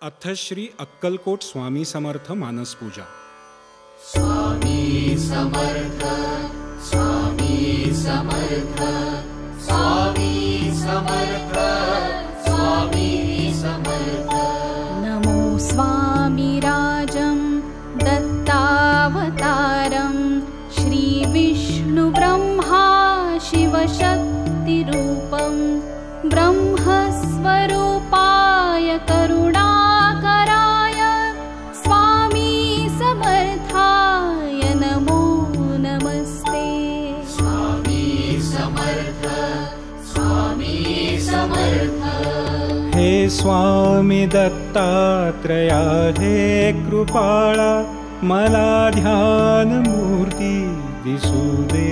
अथ श्री अक्कलकोट स्वामी समर्थ मानस पूजा। स्वामी समर्थ, स्वामी समर्थ, स्वामी समर्थ, स्वामी समर्थ। नमो स्वामिराजं दत्तावतारं श्री विष्णु ब्रह्मा शिवशक्तिरूपं ब्रह्मस्वरूपाय करुणाकराय स्वामी समर्थाय नमो नमस्ते। स्वामी समर्थ, स्वामी समर्थ। हे स्वामी दत्तात्रया हे कृपाळा, मला ध्यान मूर्ती दिसू दे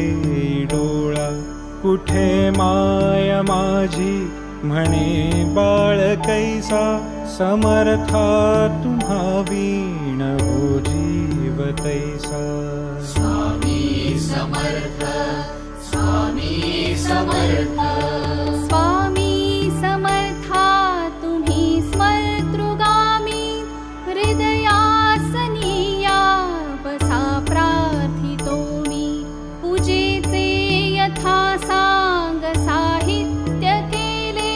डोळा। कुठे माया माझी म्हणे बाळ कैसा, समर्था तुम्हा वीण हो जीव तैसा। स्वामी समर्थ, स्वामी समर्थ। स्वामी समर्था तुम्ही स्मर्तृगामी, हृदयासनीया बसा प्रार्थितो मी। पूजेचे यथा सांग साहित्य केले,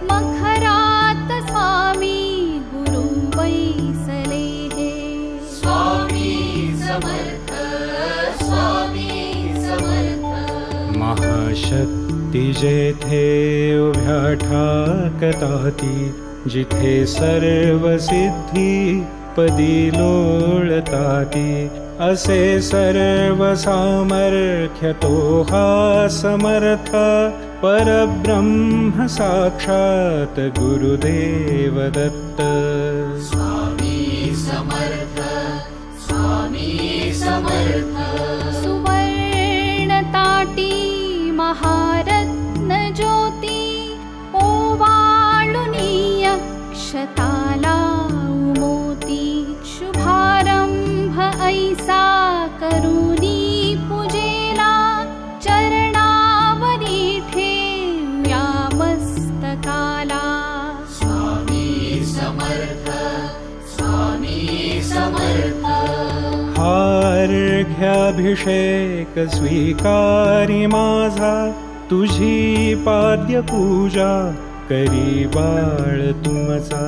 मखरात स्वामी गुरु बैसले हे। स्वामी समर्थ, स्वामी समर्थ। महाशक्ती जेथे उभ्या ठाकताती, जिथे सर्व सिद्धी पदी लोळताती। असे सर्व सामर्थ्य तो हा समर्थ, परब्रह्म साक्षात गुरुदेव दत्त। स्वामी समर्थ, स्वामी समर्थ। सुवर्ण ताटी महारत्न ज्योती, ओवाळुनी अक्षताला मोती। शुभारंभ ऐसा करुनी पूजेला, चरणावरी ठेवूया मस्तकाला। स्वामी समर्थ, स्वामी समर्थ। अर्घ्याभिषेक स्वीकारी माझा, तुझी पाद्य पूजा करी बाळ तुमचा।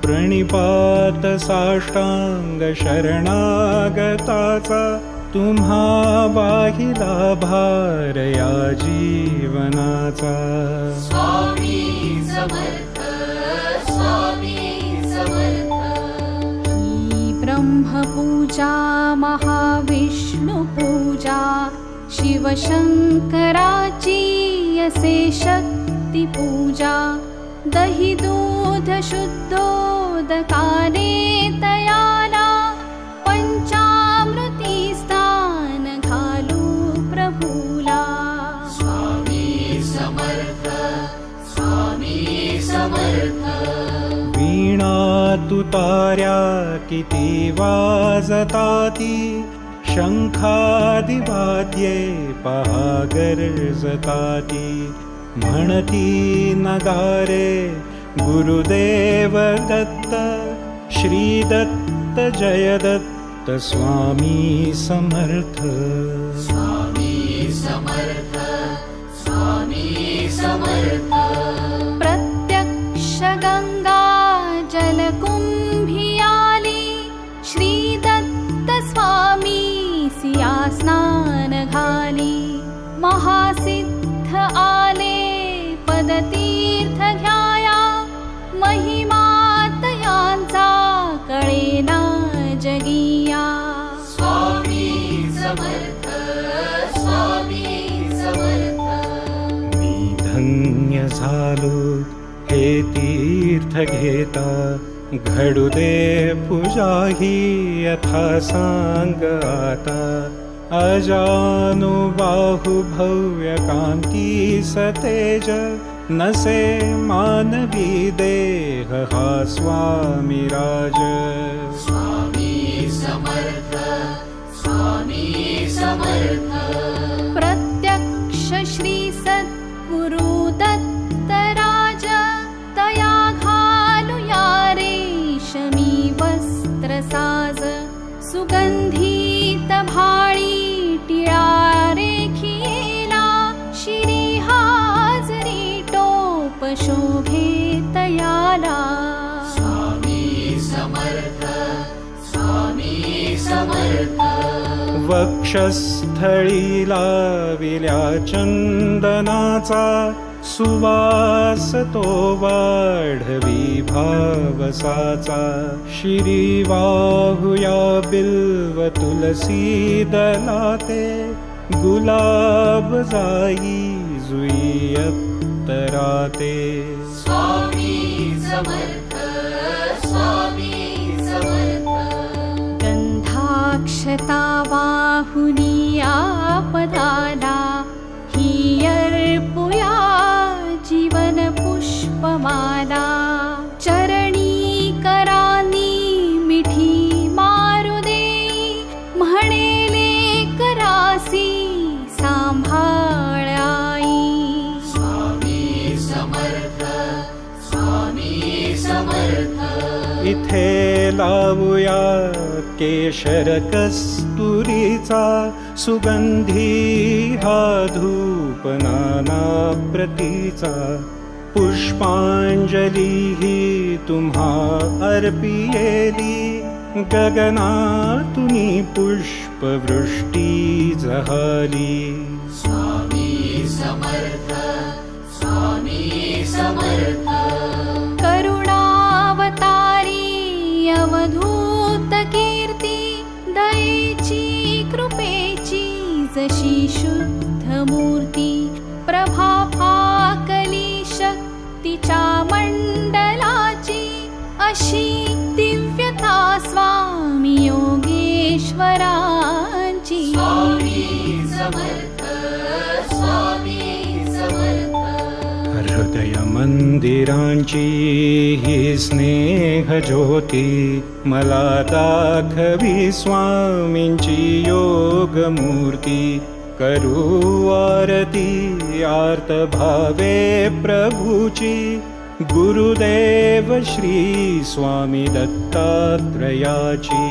प्रणिपात साष्टांग शरणागताचा, तुम्हा वाहिला भार या जीवनाचा। स्वामी समर्थ, स्वामी समर्थ। ही ब्रह्मपूजा महाविष्णुपूजा, शिवशंकराची असे शक्तिपूजा। दही दूध शुद्धोदकाने तयाला, पंचामृती स्थान घालू प्रभूला। स्वामी समर्थ, स्वामी समर्थ। वीणा तुतार्या किती वाजताती, शंखादिवाद्ये पहा गरजताती। म्हणती नगारे गुरुदेव दत्त, श्री दत्त जय दत्त स्वामी समर्थ। स्वामी समर्थ, स्वामी समर्थ। प्रत्यक्ष गंगा जलकुंभी आली, श्री दत्त स्वामी सिया स्नान घाली। महासिद्ध आले पदतीर्थ घ्याया, महिमा तयांचा कळेना जगिया। स्वामी समर्थ, स्वामी समर्थ। मी धन्य झालो हे तीर्थ घेता, घडू दे पूजा ही यथा सांग आता। अजानुबाहु भव्य कांती सतेज, नसे मानवी देह हा स्वामीराज। स्वामी समर्थ, स्वामी समर्थ। प्रत्यक्ष श्री सद्गुरु दत्तराज, तया घालूया रे आला. स्वामी समर्थ, स्वामी समर्थ. वक्षस्थळी लाविल्या चंदनाचा सुवास तो वाढवी भावसाचा. शिरी वाहुया बिल्व तुलसी दलाते, गुलाब जाई जुई अत्तराते. स्वामी समर्थ, स्वामी समर्थ. गंधाक्षता वाहुनी आपदाला, ही अर्पुया जीवन पुष्पमाला. चरणी करानी मिठी मारू दे, म्हणेले करासी सांभाळ आई. स्वामी समर्थ, स्वामी समर्थ. इथे लावूया केशर कस्तुरीचा, सुगंधी हा धूप नाना प्रतीचा. पुष्पांजली ही तुम्हा अर्पियेली, गगनातुनी पुष्पवृष्टी जहाली. स्वामी समर्थ, स्वामी समर्थ. करुणावतारी अवधूत कीर्ती, दयेची कृपेची जशी शुद्ध मूर्ती. प्रभा फाकली शक्तीच्या मंडलाची, अशी दिव्यता स्वामी योगेश्वरांची. स्वामी समर्थ, स्वामी समर्थ. हृदय मंदिरांची ही स्नेह ज्योती, मला दाखवी स्वामींची योग मूर्ती. करू आरती आर्त भावे प्रभूची, गुरुदेव श्री स्वामी दत्तात्रयाची.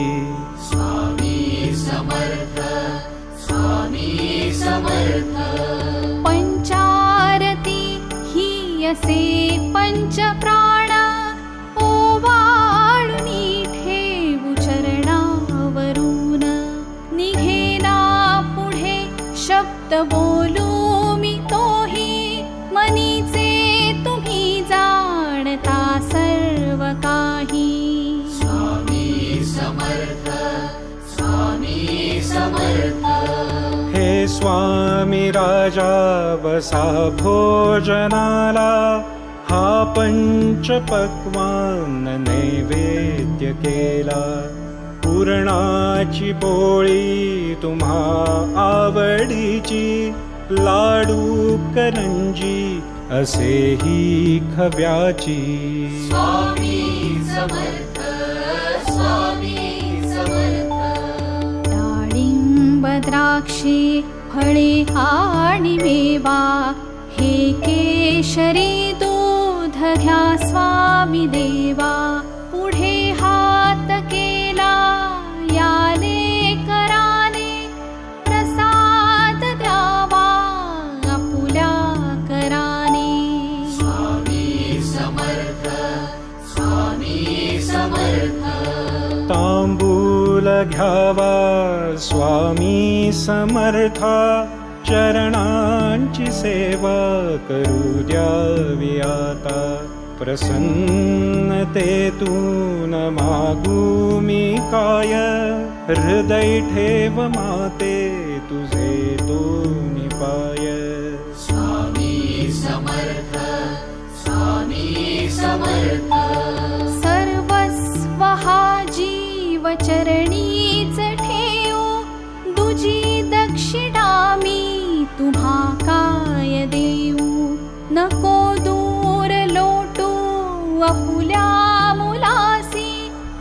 स्वामी समर्थ, स्वामी समर्थ. पंचारती ही असे पंचप्राण, ओवाळुनी ठेवू चरणावरून. निघेना पुढे शब्द बोलू मी तोही, मनीचे तुम्ही जाणता सर्व काही. स्वामी समर्थ, स्वामी समर्थ. हे स्वामी राजा बसा भोजनाला, हा पंचपक्वान्न नैवेद्य केला. पुरणाची पोळी तुम्हा आवडीची, लाडू करंजी असेही खव्याची. स्वामी समर्थ, स्वामी समर्थ. डाळिंब द्राक्षे फळे आणि मेवा, हे केशरी दूध घ्या स्वामी देवा. पुढे हात केला याने कराने, प्रसाद द्यावा आपुल्या कराने. स्वामी समर्थ, स्वामी समर्थ. तांबूल घ्यावा स्वामी समर्था, चरणांची सेवा करू द्यावी आता. प्रसन्नतेतून मागू मी काय, हृदय ठेव माते तुझे दोन्ही पाय. स्वामी समर्थ, स्वामी समर्थ. सर्वस्व हा जीव चरणीच ठेवू, दुजी दक्षिणा मी तुम्हा काय देऊ. नको दूर लोटू आपुल्या मुलासी,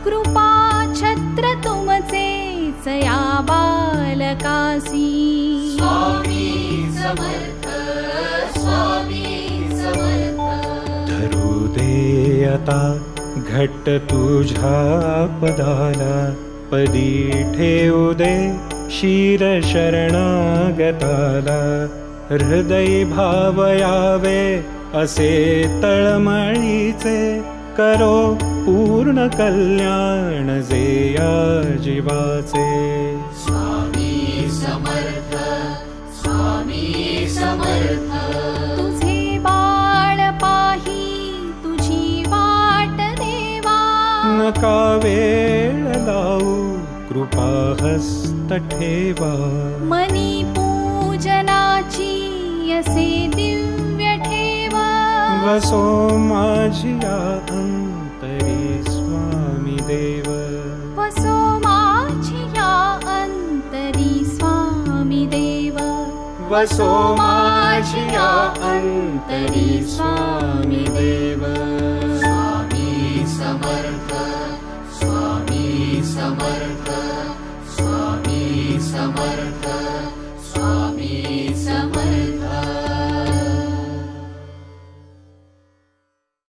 कृपा छत्र तुमचेच या बालकासी. स्वामी समर्थ, स्वामी समर्थ. धरू दे आता घट्ट तुझ्या पदाला, पदी ठेवू दे शिर शरणागताला. हृदय भाव यावे असे तळमळीचे, करो पूर्ण कल्याण जे या जीवाचे. स्वामी समर्थ, स्वामी समर्थ. तुझे बाळ पाही तुझी वाट देवा. नका वेळ लावू कृपा हस्त ठेवा. मनी पूजनाची असे दिव्य ठेवा. वसो माझिया अंतरी स्वामी देव. वसो माझिया अंतरी स्वामी देव. वसो माझिया अंतरी स्वामी देव. स्वामी समर्थ, स्वामी समर्थ, स्वामी समर्थ.